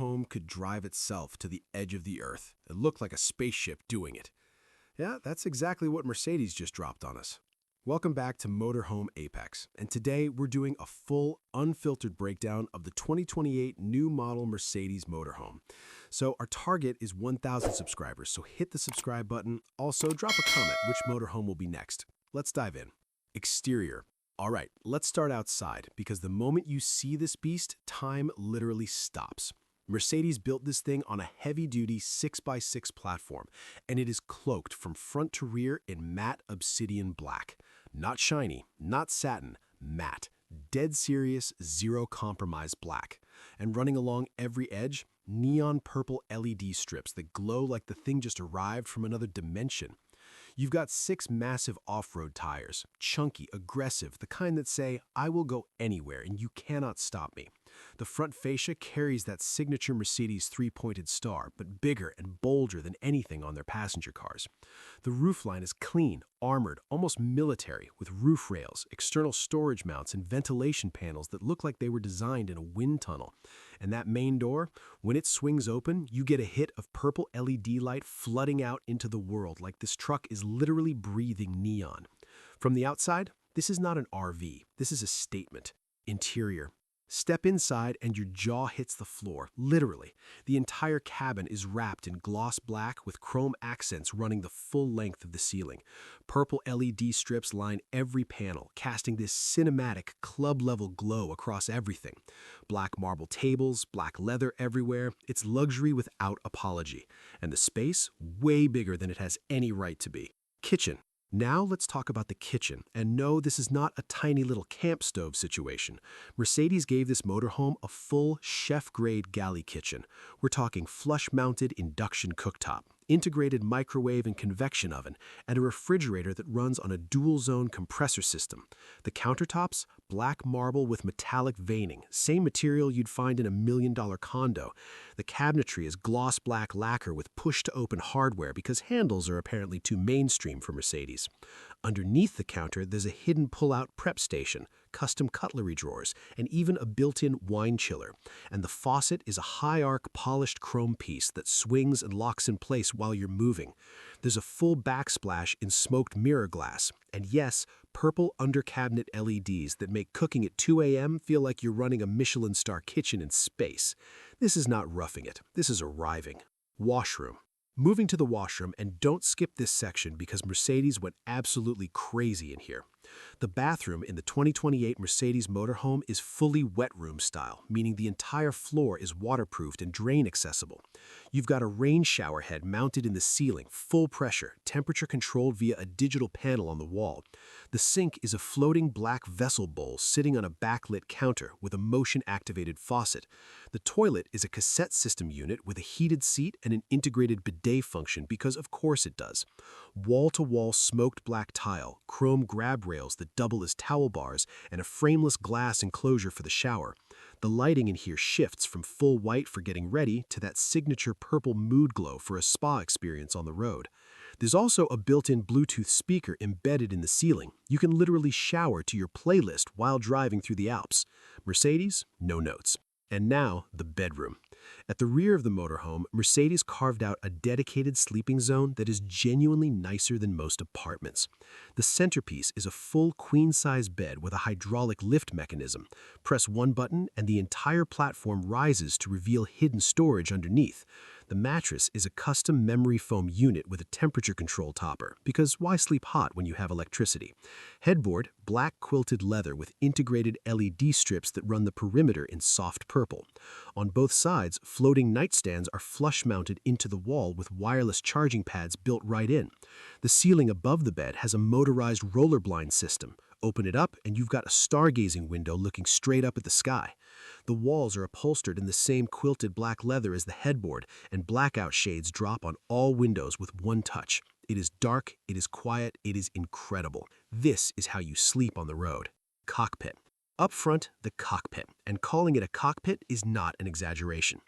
motorhome could drive itself to the edge of the earth. It looked like a spaceship doing it. Yeah, that's exactly what Mercedes just dropped on us. Welcome back to Motorhome Apex, and today we're doing a full, unfiltered breakdown of the 2028 new model Mercedes motorhome. So our target is 1,000 subscribers, so hit the subscribe button. Also, drop a comment which motorhome will be next. Let's dive in. Exterior. All right, let's start outside, because the moment you see this beast, time literally stops. Mercedes built this thing on a heavy-duty 6x6 platform, and it is cloaked from front to rear in matte obsidian black. Not shiny, not satin, matte. Dead serious, zero compromise black. And running along every edge, neon purple LED strips that glow like the thing just arrived from another dimension. You've got 6 massive off-road tires, chunky, aggressive, the kind that say, I will go anywhere and you cannot stop me. The front fascia carries that signature Mercedes 3-pointed star, but bigger and bolder than anything on their passenger cars. The roofline is clean, armored, almost military, with roof rails, external storage mounts, and ventilation panels that look like they were designed in a wind tunnel. And that main door, when it swings open, you get a hit of purple LED light flooding out into the world like this truck is literally breathing neon. From the outside, this is not an RV. This is a statement. Interior. Step inside and your jaw hits the floor, literally. The entire cabin is wrapped in gloss black with chrome accents running the full length of the ceiling. Purple LED strips line every panel, casting this cinematic club-level glow across everything. Black marble tables, black leather everywhere. It's luxury without apology. And the space, way bigger than it has any right to be. Kitchen. Now let's talk about the kitchen, and no, this is not a tiny little camp stove situation. Mercedes gave this motorhome a full chef-grade galley kitchen. We're talking flush-mounted induction cooktop, integrated microwave and convection oven, and a refrigerator that runs on a dual-zone compressor system. The countertops, black marble with metallic veining, same material you'd find in a $1-million condo. The cabinetry is gloss black lacquer with push-to-open hardware because handles are apparently too mainstream for Mercedes. Underneath the counter, there's a hidden pull-out prep station, custom cutlery drawers, and even a built-in wine chiller. And the faucet is a high-arc polished chrome piece that swings and locks in place while you're moving. There's a full backsplash in smoked mirror glass. And yes, purple under-cabinet LEDs that make cooking at 2 a.m. feel like you're running a Michelin star kitchen in space. This is not roughing it. This is arriving. Washroom. Moving to the washroom, and don't skip this section because Mercedes went absolutely crazy in here. The bathroom in the 2028 Mercedes motorhome is fully wet room style, meaning the entire floor is waterproofed and drain accessible. You've got a rain shower head mounted in the ceiling, full pressure, temperature controlled via a digital panel on the wall. The sink is a floating black vessel bowl sitting on a backlit counter with a motion-activated faucet. The toilet is a cassette system unit with a heated seat and an integrated bidet function because of course it does. Wall-to-wall smoked black tile, chrome grab rails that double as towel bars, and a frameless glass enclosure for the shower. The lighting in here shifts from full white for getting ready to that signature purple mood glow for a spa experience on the road. There's also a built-in Bluetooth speaker embedded in the ceiling. You can literally shower to your playlist while driving through the Alps. Mercedes, no notes. And now, the bedroom. At the rear of the motorhome, Mercedes carved out a dedicated sleeping zone that is genuinely nicer than most apartments. The centerpiece is a full queen-size bed with a hydraulic lift mechanism. Press one button and the entire platform rises to reveal hidden storage underneath. The mattress is a custom memory foam unit with a temperature control topper, because why sleep hot when you have electricity? Headboard, black quilted leather with integrated LED strips that run the perimeter in soft purple. On both sides, floating nightstands are flush-mounted into the wall with wireless charging pads built right in. The ceiling above the bed has a motorized roller blind system. Open it up and you've got a stargazing window looking straight up at the sky. The walls are upholstered in the same quilted black leather as the headboard, and blackout shades drop on all windows with one touch. It is dark, it is quiet, it is incredible. This is how you sleep on the road. Cockpit. Up front, the cockpit, and calling it a cockpit is not an exaggeration.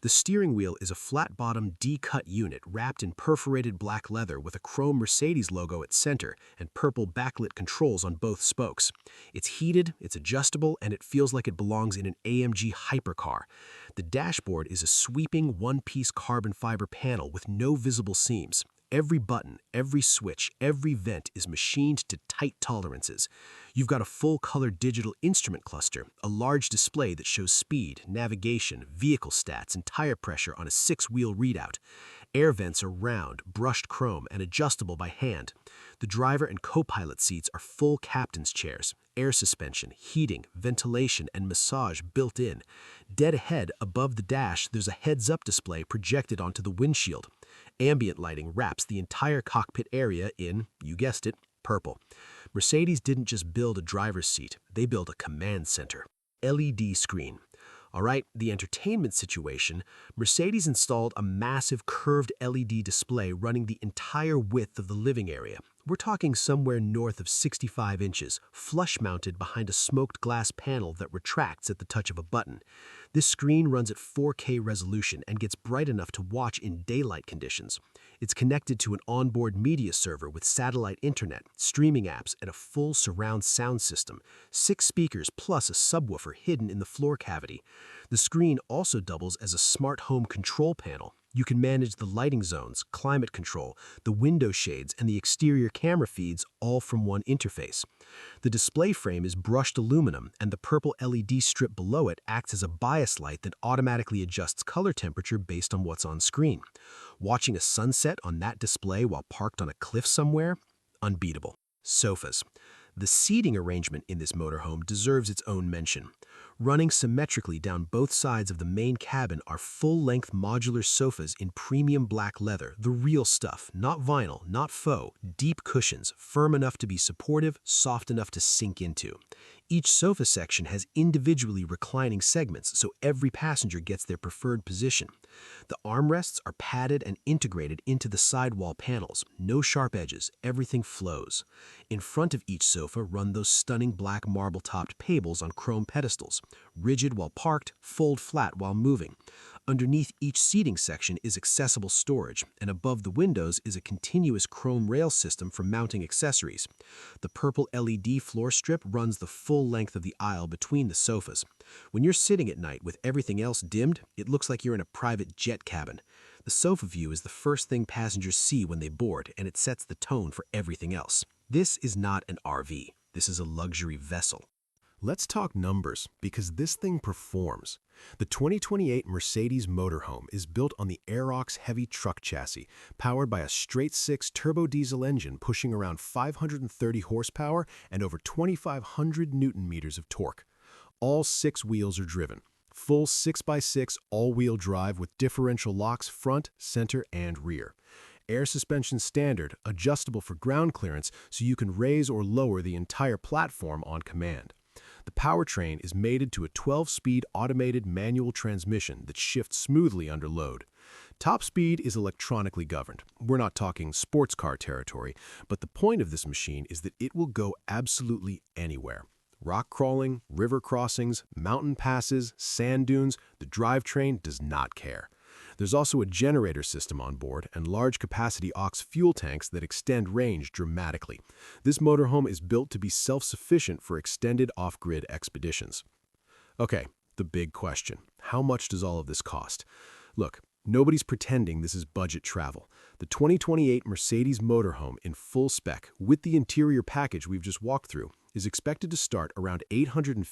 The steering wheel is a flat-bottom D-cut unit wrapped in perforated black leather with a chrome Mercedes logo at center and purple backlit controls on both spokes. It's heated, it's adjustable, and it feels like it belongs in an AMG hypercar. The dashboard is a sweeping one-piece carbon fiber panel with no visible seams. Every button, every switch, every vent is machined to tight tolerances. You've got a full-color digital instrument cluster, a large display that shows speed, navigation, vehicle stats, and tire pressure on a 6-wheel readout. Air vents are round, brushed chrome, and adjustable by hand. The driver and co-pilot seats are full captain's chairs, air suspension, heating, ventilation, and massage built in. Dead ahead, above the dash, there's a heads-up display projected onto the windshield. Ambient lighting wraps the entire cockpit area in, you guessed it, purple. Mercedes didn't just build a driver's seat, they built a command center. LED screen. All right, the entertainment situation, Mercedes installed a massive curved LED display running the entire width of the living area. We're talking somewhere north of 65 inches, flush-mounted behind a smoked glass panel that retracts at the touch of a button. This screen runs at 4K resolution and gets bright enough to watch in daylight conditions. It's connected to an onboard media server with satellite internet, streaming apps, and a full surround sound system. 6 speakers plus a subwoofer hidden in the floor cavity. The screen also doubles as a smart home control panel. You can manage the lighting zones, climate control, the window shades, and the exterior camera feeds all from one interface. The display frame is brushed aluminum, and the purple LED strip below it acts as a bias light that automatically adjusts color temperature based on what's on screen. Watching a sunset on that display while parked on a cliff somewhere? Unbeatable. Sofas. The seating arrangement in this motorhome deserves its own mention. Running symmetrically down both sides of the main cabin are full-length modular sofas in premium black leather, the real stuff, not vinyl, not faux, deep cushions, firm enough to be supportive, soft enough to sink into. Each sofa section has individually reclining segments, so every passenger gets their preferred position. The armrests are padded and integrated into the sidewall panels. No sharp edges, everything flows. In front of each sofa run those stunning black marble-topped pables on chrome pedestals. Rigid while parked, fold flat while moving. Underneath each seating section is accessible storage, and above the windows is a continuous chrome rail system for mounting accessories. The purple LED floor strip runs the full length of the aisle between the sofas. When you're sitting at night with everything else dimmed, it looks like you're in a private jet cabin. The sofa view is the first thing passengers see when they board, and it sets the tone for everything else. This is not an RV. This is a luxury vessel. Let's talk numbers, because this thing performs. The 2028 Mercedes Motorhome is built on the Aerox heavy truck chassis, powered by a straight-six turbo diesel engine pushing around 530 horsepower and over 2,500 newton-meters of torque. All 6 wheels are driven. Full 6x6 all-wheel drive with differential locks front, center, and rear. Air suspension standard, adjustable for ground clearance so you can raise or lower the entire platform on command. The powertrain is mated to a 12-speed automated manual transmission that shifts smoothly under load. Top speed is electronically governed. We're not talking sports car territory, but the point of this machine is that it will go absolutely anywhere. Rock crawling, river crossings, mountain passes, sand dunes, the drivetrain does not care. There's also a generator system on board and large-capacity aux fuel tanks that extend range dramatically. This motorhome is built to be self-sufficient for extended off-grid expeditions. Okay, the big question. How much does all of this cost? Look, nobody's pretending this is budget travel. The 2028 Mercedes Motorhome in full spec, with the interior package we've just walked through, is expected to start around $850,000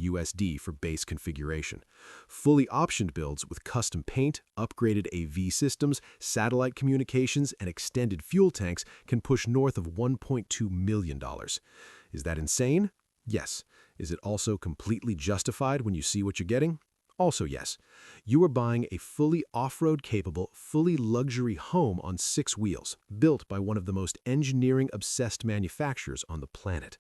USD for base configuration. Fully optioned builds with custom paint, upgraded AV systems, satellite communications, and extended fuel tanks can push north of $1.2 million. Is that insane? Yes. Is it also completely justified when you see what you're getting? Also yes. You are buying a fully off-road capable, fully luxury home on 6 wheels, built by one of the most engineering-obsessed manufacturers on the planet.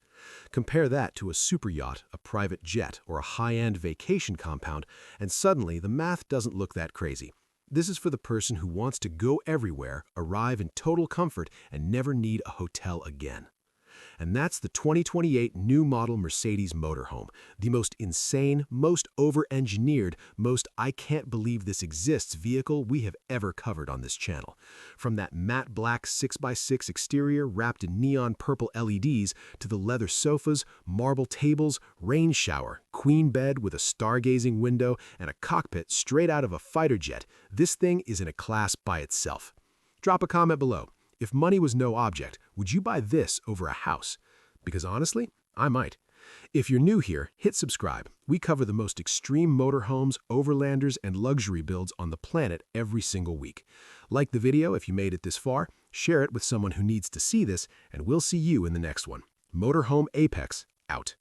Compare that to a super yacht, a private jet, or a high-end vacation compound, and suddenly the math doesn't look that crazy. This is for the person who wants to go everywhere, arrive in total comfort, and never need a hotel again. and that's the 2028 new model Mercedes Motorhome, the most insane, most over-engineered, most I can't believe this exists vehicle we have ever covered on this channel. From that matte black 6x6 exterior wrapped in neon purple LEDs to the leather sofas, marble tables, rain shower, queen bed with a stargazing window, and a cockpit straight out of a fighter jet, this thing is in a class by itself. Drop a comment below. If money was no object, would you buy this over a house? Because honestly, I might. If you're new here, hit subscribe. We cover the most extreme motorhomes, overlanders, and luxury builds on the planet every single week. Like the video if you made it this far, share it with someone who needs to see this, and we'll see you in the next one. Motorhome Apex, out.